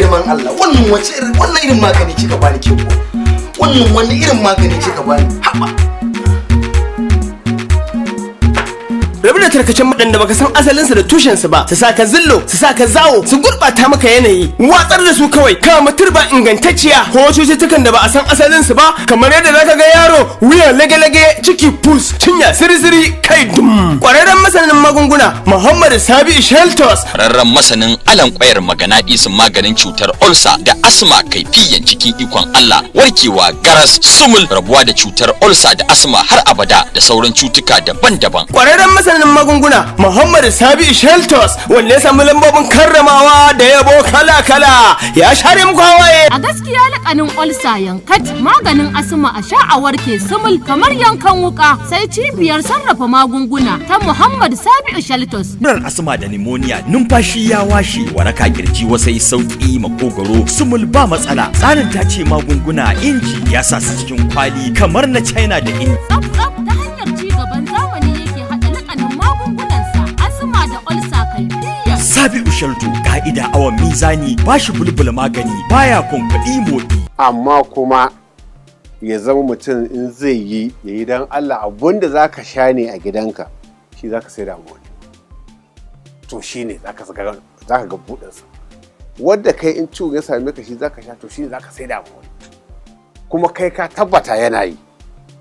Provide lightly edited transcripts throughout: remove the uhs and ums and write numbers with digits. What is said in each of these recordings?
girman Allah wannan irin magani kika bani ke ko wani irin magani kika bani haba rabu da tarkacen waɗanda baka san asalinsu da tushensu ba su saka zillo su saka zawo su gurɓata maka yanayi watsar da su kawai kama turba ingantacciya ko cututtukan da ba a san asalinsu ba kamar yadda zaka ga yaro wuya lage-lage ciki pus cinya siri-siri kai dum ƙwararren masanin magunguna Muhammad Sabi Sheltos ƙwararren masanin alan ƙwayar maganaɗisin maganin cutar ulcer da asma kaifiyan cikin ikon Allah warkewa garas sumul rabuwa da cutar ulcer da asma har abada da sauran cutuka daban-daban ƙwararren masanin magunguna Muhammad Sabi Sheltos wanda ya samu lambobin karramawa da yabo kala-kala ya share muku hawaye. A gaskiya lakanin olsa yankat maganin asma a sha'awar ke sumul kamar yankan wuka sai cibiyar sarrafa magunguna ta Muhammad Sabi Sheltos. Murar asma da pneumonia numfashi ya washe waraka kirji wasai sauki makogoro sumul ba matsala tsarin ta ce magunguna inji ya sa su cikin kwali kamar na China da India. Tsaf ta hanyar ci gaban zamani Sabi'u Shelto ka'ida awon mizani bashi bulbula magani baya kunkuɗi motsi. Amma kuma ya zama mutum in zai yi ya yi don Allah abunda za ka sha ne a gidanka shi za ka sai da wani. To shi ne za ka ga buɗinsa. Wadda kai in ciwo ya same ka shi za ka sha to shi ne za ka sai da wani. Kuma kai ka tabbata yana yi.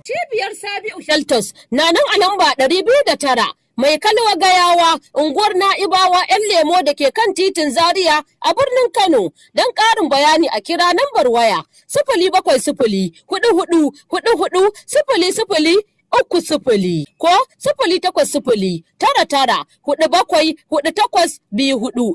Cibiyar Sabi'u Sheltos na nan a lamba 209. Mai Kalwa Gayawa, unguwar Na'ibawa 'yan lemo da ke kan titin Zaria a birnin Kano. Don ƙarin bayani a kira nambar waya 070 44 44 00 ko 080 99 47 48 24.